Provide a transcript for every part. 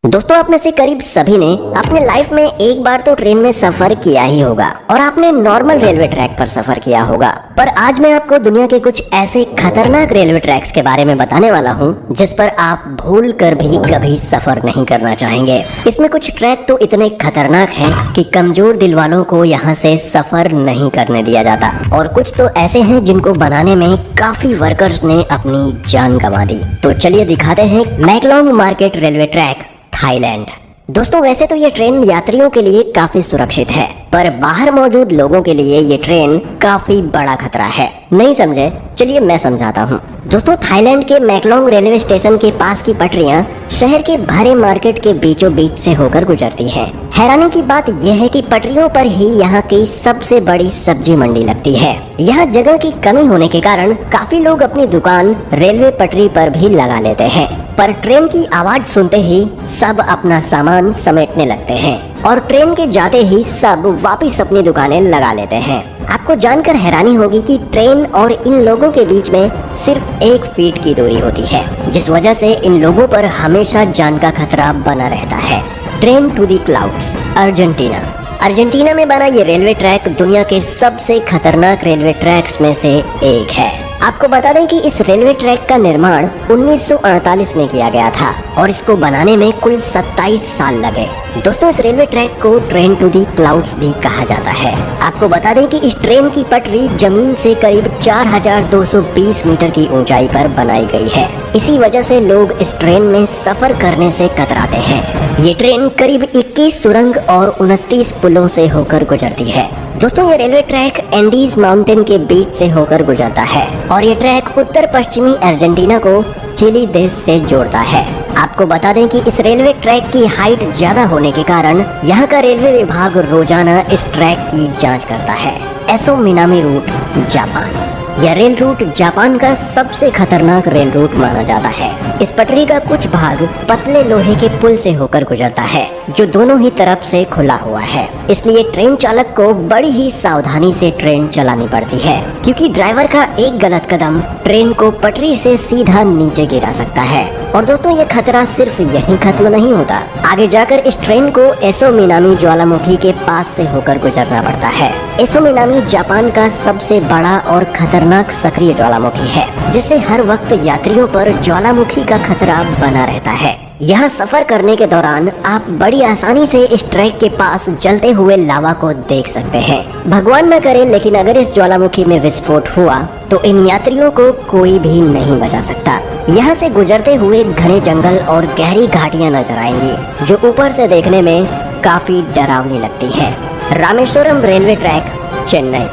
दोस्तों, आप में से करीब सभी ने अपने लाइफ में एक बार तो ट्रेन में सफर किया ही होगा और आपने नॉर्मल रेलवे ट्रैक पर सफर किया होगा। पर आज मैं आपको दुनिया के कुछ ऐसे खतरनाक रेलवे ट्रैक्स के बारे में बताने वाला हूँ जिस पर आप भूल कर भी कभी सफर नहीं करना चाहेंगे। इसमें कुछ ट्रैक तो इतने खतरनाक हैं कि कमजोर दिल वालों को यहाँ से सफर नहीं करने दिया जाता, और कुछ तो ऐसे हैं जिनको बनाने में काफी वर्कर्स ने अपनी जान गंवा दी। तो चलिए दिखाते हैं मैकलोंग मार्केट रेलवे ट्रैक, थाईलैंड। दोस्तों, वैसे तो ये ट्रेन यात्रियों के लिए काफी सुरक्षित है, पर बाहर मौजूद लोगों के लिए ये ट्रेन काफी बड़ा खतरा है। नहीं समझे? चलिए मैं समझाता हूँ। दोस्तों, थाईलैंड के मैकलोंग रेलवे स्टेशन के पास की पटरियां शहर के भरे मार्केट के बीचों बीच से होकर गुजरती हैं। हैरानी की बात यह है कि पटरियों पर ही यहाँ की सबसे बड़ी सब्जी मंडी लगती है। यहाँ जगह की कमी होने के कारण काफी लोग अपनी दुकान रेलवे पटरी पर भी लगा लेते हैं, पर ट्रेन की आवाज सुनते ही सब अपना सामान समेटने लगते हैं और ट्रेन के जाते ही सब वापस अपनी दुकानें लगा लेते हैं। आपको जानकर हैरानी होगी कि ट्रेन और इन लोगों के बीच में सिर्फ 1 फीट की दूरी होती है, जिस वजह से इन लोगों पर हमेशा जान का खतरा बना रहता है। Train to the clouds, Argentina में बना ये रेलवे ट्रैक दुनिया के सबसे खतरनाक रेलवे ट्रैक्स में से एक है। आपको बता दें कि इस रेलवे ट्रैक का निर्माण 1948 में किया गया था और इसको बनाने में कुल 27 साल लगे। दोस्तों, इस रेलवे ट्रैक को ट्रेन टू दी क्लाउड्स भी कहा जाता है। आपको बता दें कि इस ट्रेन की पटरी जमीन से करीब 4220 मीटर की ऊंचाई पर बनाई गई है। इसी वजह से लोग इस ट्रेन में सफर करने से कतराते हैं। ये ट्रेन करीब 21 सुरंग और 29 पुलों से होकर गुजरती है। दोस्तों, ये रेलवे ट्रैक एंडीज माउंटेन के बीच से होकर गुजरता है और ये ट्रैक उत्तर पश्चिमी अर्जेंटीना को चिली देश से जोड़ता है। आपको बता दें कि इस रेलवे ट्रैक की हाइट ज्यादा होने के कारण यहाँ का रेलवे विभाग रोजाना इस ट्रैक की जांच करता है। Aso Minami route, Japan. यह रेल रूट जापान का सबसे खतरनाक रेल रूट माना जाता है। इस पटरी का कुछ भाग पतले लोहे के पुल से होकर गुजरता है जो दोनों ही तरफ से खुला हुआ है, इसलिए ट्रेन चालक को बड़ी ही सावधानी से ट्रेन चलानी पड़ती है, क्योंकि ड्राइवर का एक गलत कदम ट्रेन को पटरी से सीधा नीचे गिरा सकता है। और दोस्तों, ये खतरा सिर्फ यहीं खत्म नहीं होता, आगे जाकर इस ट्रेन को एसो मिनामी ज्वालामुखी के पास से होकर गुजरना पड़ता है। एसो मिनामी जापान का सबसे बड़ा और खतरनाक सक्रिय ज्वालामुखी है, जिससे हर वक्त यात्रियों पर ज्वालामुखी का खतरा बना रहता है। यहाँ सफर करने के दौरान आप बड़ी आसानी से इस ट्रैक के पास जलते हुए लावा को देख सकते हैं। भगवान न करे, लेकिन अगर इस ज्वालामुखी में विस्फोट हुआ तो इन यात्रियों को कोई भी नहीं बचा सकता। यहाँ से गुजरते हुए घने जंगल और गहरी घाटियाँ नजर आएंगी जो ऊपर से देखने में काफी डरावनी लगती है। Rameswaram railway track, Chennai.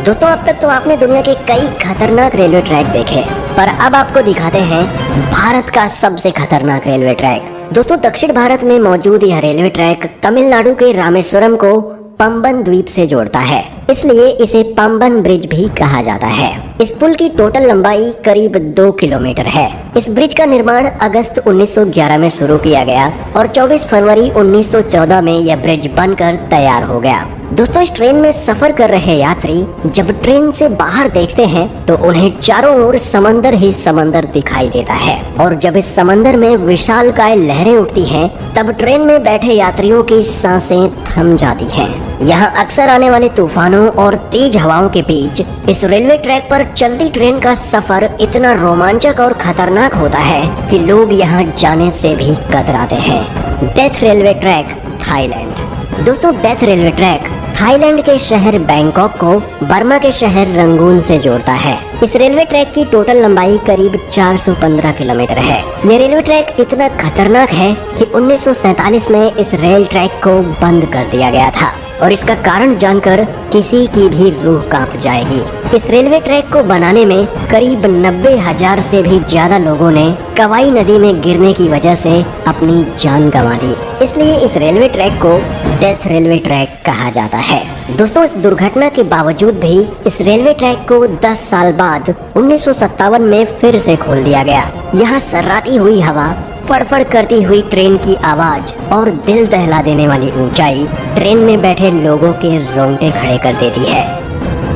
दोस्तों, अब तक तो आपने दुनिया के कई खतरनाक रेलवे ट्रैक देखे, पर अब आपको दिखाते हैं भारत का सबसे खतरनाक रेलवे ट्रैक। दोस्तों, दक्षिण भारत में मौजूद यह रेलवे ट्रैक तमिलनाडु के रामेश्वरम को पंबन द्वीप से जोड़ता है, इसलिए इसे पंबन ब्रिज भी कहा जाता है। इस पुल की टोटल लंबाई करीब 2 किलोमीटर है। इस ब्रिज का निर्माण अगस्त 1911 में शुरू किया गया और 24 फरवरी 1914 में यह ब्रिज बनकर तैयार हो गया। दोस्तों, इस ट्रेन में सफर कर रहे यात्री जब ट्रेन से बाहर देखते हैं तो उन्हें चारों ओर समंदर ही समंदर दिखाई देता है, और जब इस समंदर में विशालकाय लहरें उठती हैं तब ट्रेन में बैठे यात्रियों की सांसें थम जाती हैं। यहाँ अक्सर आने वाले तूफानों और तेज हवाओं के बीच इस रेलवे ट्रैक पर चलती ट्रेन का सफर इतना रोमांचक और खतरनाक होता है कि लोग यहाँ जाने से भी कतराते हैं। Death railway track, Thailand. दोस्तों, डेथ रेलवे ट्रैक थाईलैंड के शहर बैंकॉक को बर्मा के शहर रंगून से जोड़ता है। इस रेलवे ट्रैक की टोटल लंबाई करीब 415 किलोमीटर है। यह रेलवे ट्रैक इतना खतरनाक है कि 1947 में इस रेल ट्रैक को बंद कर दिया गया था, और इसका कारण जानकर किसी की भी रूह कांप जाएगी। इस रेलवे ट्रैक को बनाने में करीब 90,000 से भी ज्यादा लोगों ने कवाई नदी में गिरने की वजह से अपनी जान गंवा दी, इसलिए इस रेलवे ट्रैक को डेथ रेलवे ट्रैक कहा जाता है। दोस्तों, इस दुर्घटना के बावजूद भी इस रेलवे ट्रैक को 10 साल बाद 1957 में फिर से खोल दिया गया। यहाँ सर्राती हुई हवा, फड़फड़ करती हुई ट्रेन की आवाज और दिल दहला देने वाली ऊंचाई ट्रेन में बैठे लोगों के रोंगटे खड़े कर देती है।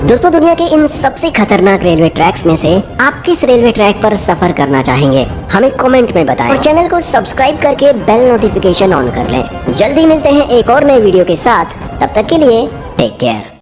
दोस्तों, दुनिया के इन सबसे खतरनाक रेलवे ट्रैक्स में से आप किस रेलवे ट्रैक पर सफर करना चाहेंगे, हमें कमेंट में बताएं और चैनल को सब्सक्राइब करके बेल नोटिफिकेशन ऑन कर लें। जल्दी मिलते हैं एक और नए वीडियो के साथ, तब तक के लिए टेक केयर।